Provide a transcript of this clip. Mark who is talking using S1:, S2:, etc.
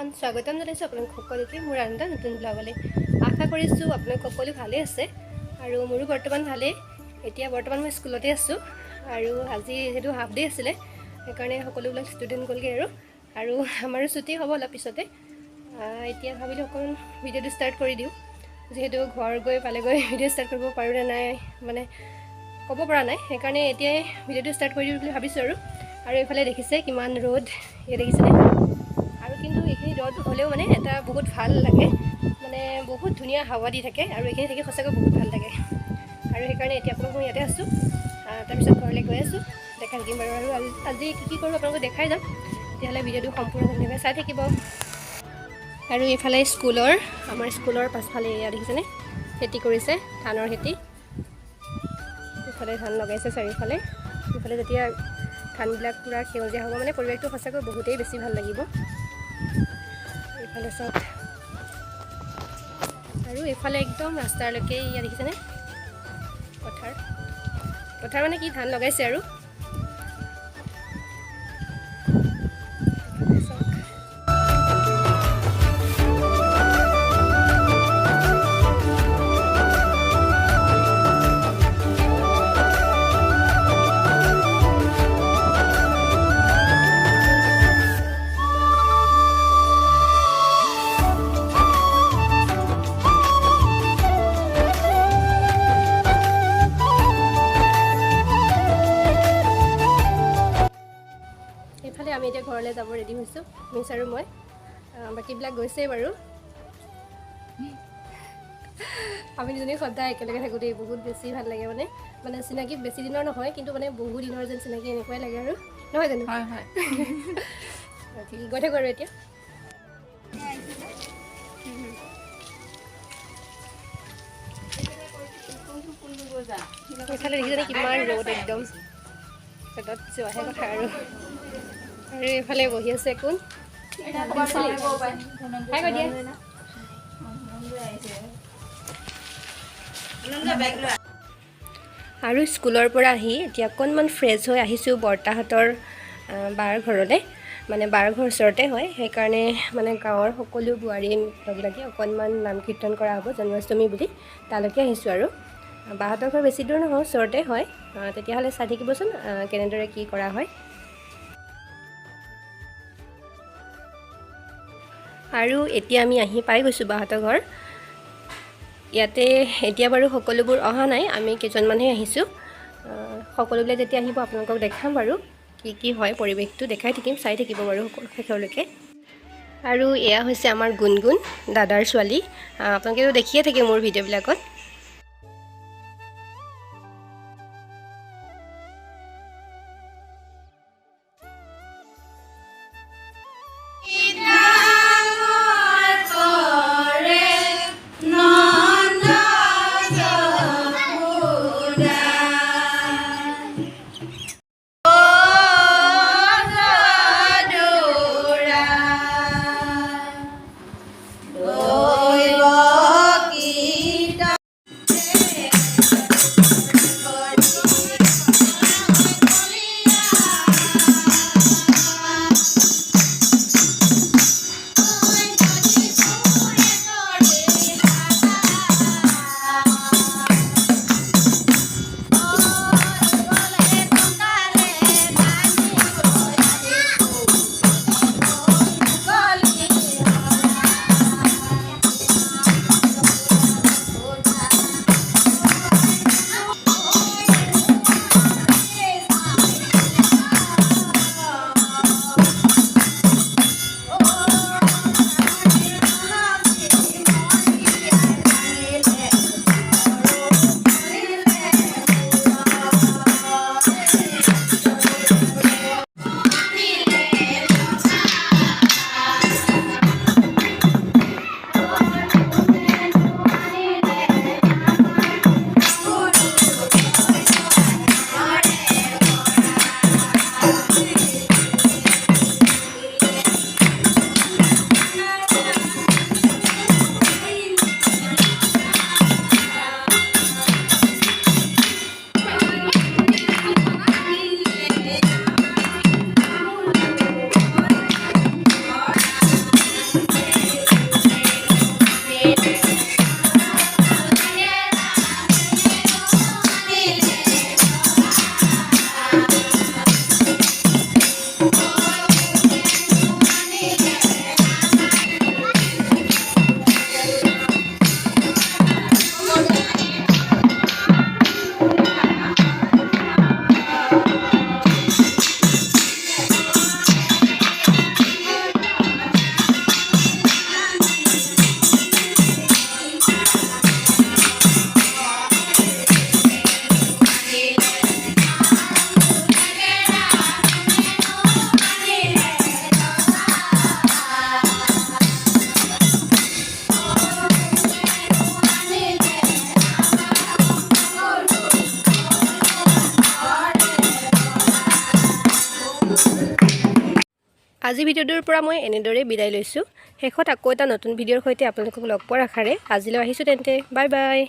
S1: Everyone স্বাগতম জনাইছোঁ আপোনালোক সকলোকে মোৰ আনন্দা নতুন ব্লগলৈ। আশা কৰিছোঁ আপোনালোক সকলো ভালেই আছে আৰু মোৰো বৰ্তমান ভালেই। এতিয়া বৰ্তমান মই স্কুলতে আছোঁ আৰু আজি যিহেতু হাফ ডে আছিলে সেইকাৰণে সকলোবিলাক ষ্টুডেণ্ট গ'লগৈ আৰু আমাৰো ছুটি হ'ব অলপ পিছতে। এতিয়া ভাবিলোঁ অকণ ভিডিঅ'টো ষ্টাৰ্ট কৰি দিওঁ, যিহেতু ঘৰ গৈ পালেগৈ ভিডিঅ' ষ্টাৰ্ট কৰিব পাৰোঁ নে নাই মানে ক'ব পৰা নাই, সেইকাৰণে এতিয়াই ভিডিঅ'টো ষ্টাৰ্ট কৰি দিওঁ বুলি ভাবিছোঁ। আৰু এইফালে দেখিছে কিমান ৰ'দ, এই দেখিছেনে? আৰু কিন্তু এইখিনি ৰ'দ হ'লেও মানে এটা বহুত ভাল লাগে, মানে বহুত ধুনীয়া হাৱা দি থাকে আৰু এইখিনি থাকি সঁচাকৈ বহুত ভাল লাগে। আৰু সেইকাৰণে এতিয়া আপোনালোক মই ইয়াতে আছোঁ, তাৰপিছত ঘৰলৈ গৈ আছোঁ, দেখাই থাকিম বাৰু। আৰু আজি কি কৰোঁ আপোনালোকক দেখাই যাম, তেতিয়াহ'লে ভিডিঅ'টো সম্পূৰ্ণ ধুনীয়াকৈ চাই থাকিব। আৰু এইফালে আমাৰ স্কুলৰ পাছফালে এয়া দেখিছেনে, খেতি কৰিছে, ধানৰ খেতি। ইফালে ধান লগাইছে চাৰিওফালে। ইফালে যেতিয়া ধানবিলাক পূৰা সেউজীয়া হ'ব মানে পৰিৱেশটো সঁচাকৈ বহুতেই বেছি ভাল লাগিব। এইফালে চব আৰু এইফালে একদম ৰাস্তালৈকে ইয়াত দেখিছেনে পথাৰ মানে কি ধান লগাইছে আৰু আমি এতিয়া ঘৰলৈ যাব ৰেডি হৈছোঁ, মিছ আৰু মই। বাকীবিলাক গৈছেই বাৰু। আমি দুজনী সদায় একেলগে থাকোঁ দেই, বহুত বেছি ভাল লাগে। মানে চিনাকি বেছি দিনৰ নহয়, কিন্তু মানে বহু দিনৰ যেন চিনাকি এনেকুৱাই লাগে আৰু, নহয় জানো? হয় হয়। ঠিক গৈ থাকোঁ আৰু এতিয়া। এইফালে দেখিছেনে কিমান ৰ'দ, একদম পেটত যোৱাহে কথা আৰু এইফালে বহি আছে কোন আৰু স্কুলৰ পৰা আহি এতিয়া অকণমান ফ্ৰেছ হৈ আহিছোঁ বৰ্তাহঁতৰ বাৰ ঘৰলৈ, মানে বাৰ ঘৰ ওচৰতে হয়। সেইকাৰণে মানে গাঁৱৰ সকলো বোৱাৰী লগ লাগি অকণমান নাম কীৰ্তন কৰা হ'ব জন্মাষ্টমী বুলি, তালৈকে আহিছোঁ। আৰু বাহঁতৰ ঘৰ বেছি দূৰ নহয়, ওচৰতে হয়। তেতিয়াহ'লে চাই থাকিবচোন কেনেদৰে কি কৰা হয়। আৰু এতিয়া আমি আহি পাই গৈছোঁ বাহঁতৰ ঘৰ। ইয়াতে এতিয়া বাৰু সকলোবোৰ অহা নাই, আমি কেইজনমানহে আহিছোঁ। সকলোবিলাক যেতিয়া আহিব আপোনালোকক দেখাম বাৰু, কি হয় পৰিৱেশটো দেখাই থাকিম, চাই থাকিব বাৰু শেষলৈকে। আৰু এয়া হৈছে আমাৰ গুণগুণ, দাদাৰ ছোৱালী। আপোনালোকেতো দেখিয়ে থাকে মোৰ ভিডিঅ'বিলাকত। আজি ভিডিঅ'টোৰ পৰা মই এনেদৰে বিদায় লৈছোঁ। শেষত আকৌ এটা নতুন ভিডিঅ'ৰ সৈতে আপোনালোকক লগ পোৱাৰ আশাৰে আজিলৈ আহিছোঁ তেন্তে। Bye bye.